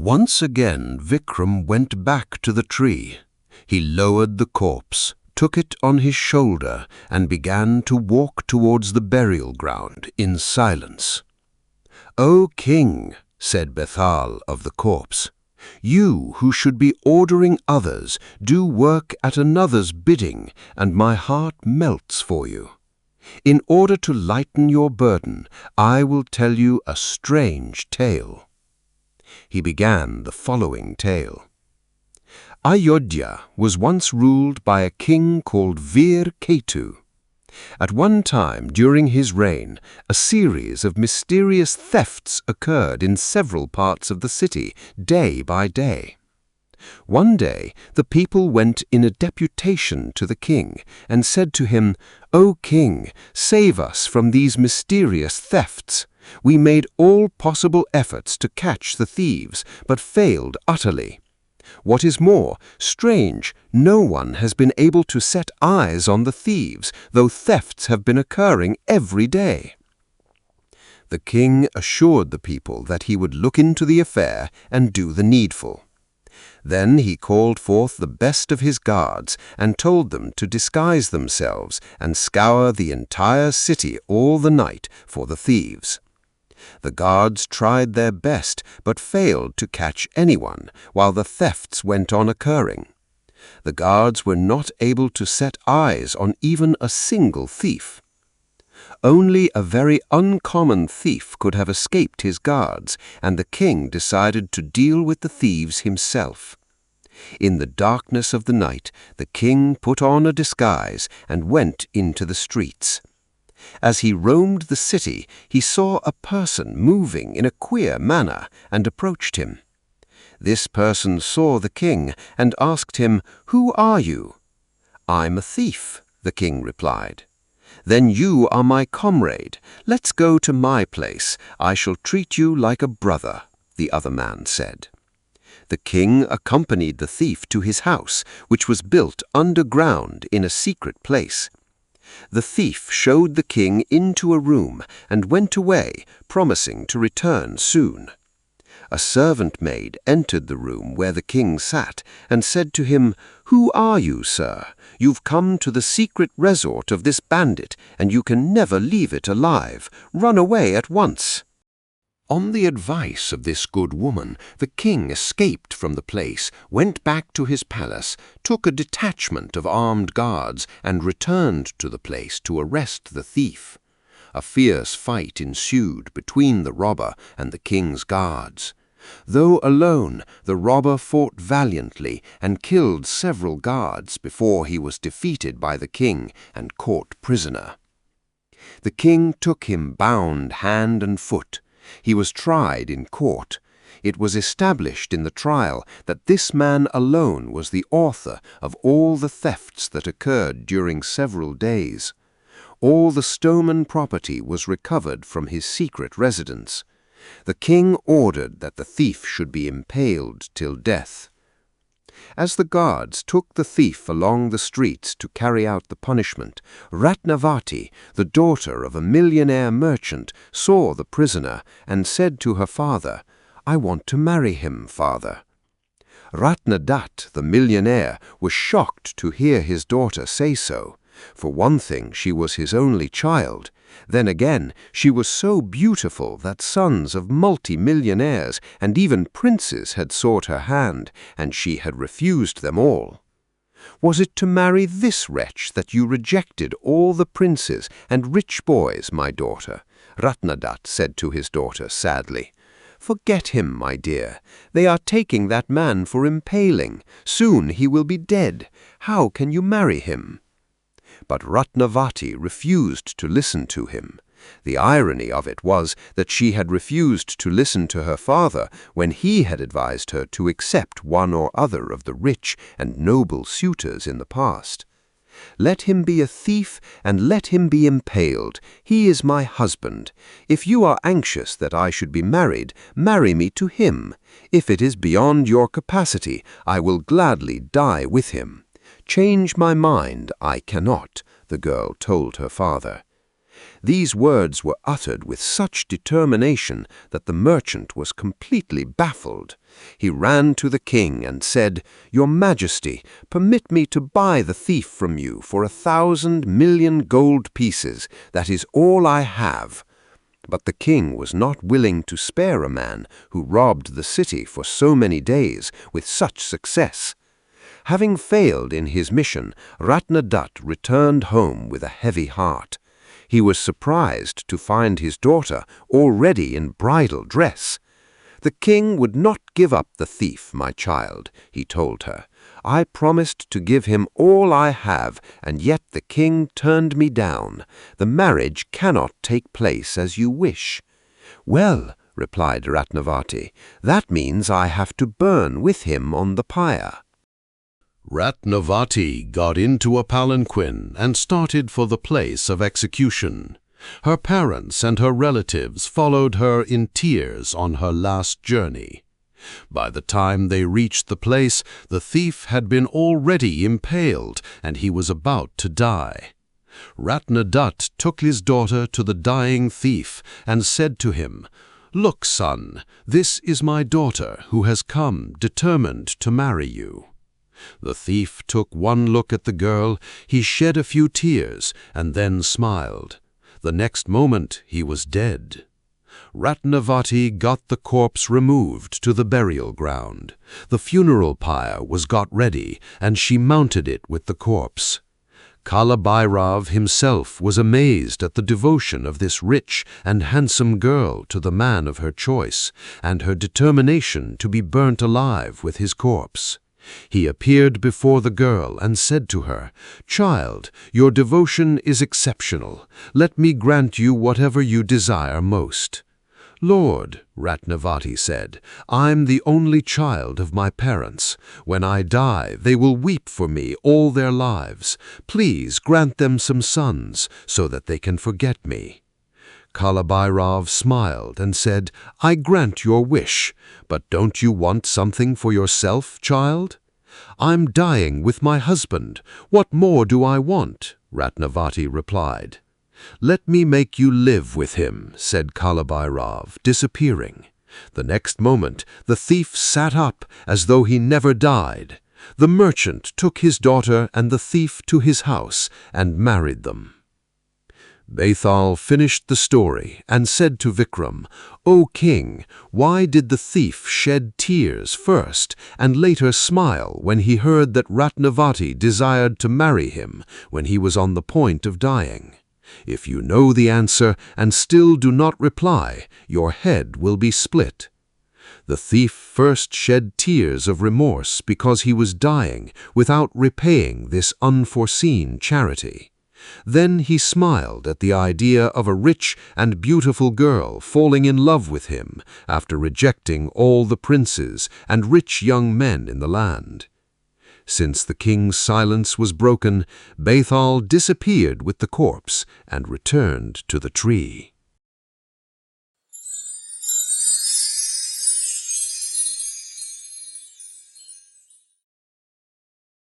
Once again Vikram went back to the tree. He lowered the corpse, took it on his shoulder, and began to walk towards the burial ground in silence. "O king," said Bethala of the corpse, "you who should be ordering others do work at another's bidding, and my heart melts for you. In order to lighten your burden, I will tell you a strange tale." He began the following tale. Ayodhya was once ruled by a king called Vikramarka. At one time during his reign, a series of mysterious thefts occurred in several parts of the city, day by day. One day the people went in a deputation to the king and said to him, "O king, save us from these mysterious thefts. We made all possible efforts to catch the thieves, but failed utterly. What is more strange, no one has been able to set eyes on the thieves, though thefts have been occurring every day." The king assured the people that he would look into the affair and do the needful. Then he called forth the best of his guards and told them to disguise themselves and scour the entire city all the night for the thieves. The guards tried their best but failed to catch anyone while the thefts went on occurring. The guards were not able to set eyes on even a single thief. Only a very uncommon thief could have escaped his guards, and the king decided to deal with the thieves himself. In the darkness of the night, the king put on a disguise and went into the streets. As he roamed the city, he saw a person moving in a queer manner and approached him. This person saw the king and asked him, "Who are you?" "I'm a thief," the king replied. "Then you are my comrade. Let's go to my place. I shall treat you like a brother," the other man said. The king accompanied the thief to his house, which was built underground in a secret place. The thief showed the king into a room and went away, promising to return soon. A servant maid entered the room where the king sat and said to him, "Who are you, sir? You've come to the secret resort of this bandit, and you can never leave it alive. Run away at once." On the advice of this good woman, the king escaped from the place, went back to his palace, took a detachment of armed guards, and returned to the place to arrest the thief. A fierce fight ensued between the robber and the king's guards. Though alone, the robber fought valiantly and killed several guards before he was defeated by the king and caught prisoner. The king took him bound hand and foot. He was tried in court. It was established in the trial that this man alone was the author of all the thefts that occurred during several days. All the stolen property was recovered from his secret residence. The king ordered that the thief should be impaled till death. As the guards took the thief along the streets to carry out the punishment, Ratnavati, the daughter of a millionaire merchant, saw the prisoner and said to her father, "I want to marry him, father." Ratnadat, the millionaire, was shocked to hear his daughter say so. For one thing, she was his only child. Then again, she was so beautiful that sons of multi-millionaires and even princes had sought her hand, and she had refused them all. "Was it to marry this wretch that you rejected all the princes and rich boys, my daughter?" Ratnadat said to his daughter sadly. "Forget him, my dear. They are taking that man for impaling. Soon he will be dead. How can you marry him?" But Ratnavati refused to listen to him. The irony of it was that she had refused to listen to her father when he had advised her to accept one or other of the rich and noble suitors in the past. "Let him be a thief and let him be impaled. He is my husband. If you are anxious that I should be married, marry me to him. If it is beyond your capacity, I will gladly die with him. Change my mind I cannot," the girl told her father. These words were uttered with such determination that the merchant was completely baffled. He ran to the king and said, "Your Majesty, permit me to buy the thief from you for 1,000,000,000 gold pieces. That is all I have." But the king was not willing to spare a man who robbed the city for so many days with such success. Having failed in his mission, Ratnadat returned home with a heavy heart. He was surprised to find his daughter already in bridal dress. "The king would not give up the thief, my child," he told her. "I promised to give him all I have, and yet the king turned me down. The marriage cannot take place as you wish." "Well," replied Ratnavati, "that means I have to burn with him on the pyre." Ratnavati got into a palanquin and started for the place of execution. Her parents and her relatives followed her in tears on her last journey. By the time they reached the place, the thief had been already impaled, and he was about to die. Ratnadat took his daughter to the dying thief and said to him, "Look, son, this is my daughter who has come determined to marry you." The thief took one look at the girl, he shed a few tears, and then smiled. The next moment he was dead. Ratnavati got the corpse removed to the burial ground. The funeral pyre was got ready, and she mounted it with the corpse. Kalabhairav himself was amazed at the devotion of this rich and handsome girl to the man of her choice, and her determination to be burnt alive with his corpse. He appeared before the girl and said to her, "Child, your devotion is exceptional. Let me grant you whatever you desire most." "Lord," Ratnavati said, "I'm the only child of my parents. When I die, they will weep for me all their lives. Please grant them some sons so that they can forget me." Kalabhairav smiled and said, "I grant your wish, but don't you want something for yourself, child?" "I'm dying with my husband. What more do I want?" Ratnavati replied. "Let me make you live with him," said Kalabhairav, disappearing. The next moment, the thief sat up as though he never died. The merchant took his daughter and the thief to his house and married them. Bethala finished the story and said to Vikram, "O king, why did the thief shed tears first and later smile when he heard that Ratnavati desired to marry him when he was on the point of dying? If you know the answer and still do not reply, your head will be split." The thief first shed tears of remorse because he was dying without repaying this unforeseen charity. Then he smiled at the idea of a rich and beautiful girl falling in love with him after rejecting all the princes and rich young men in the land. Since the king's silence was broken, Bethala disappeared with the corpse and returned to the tree.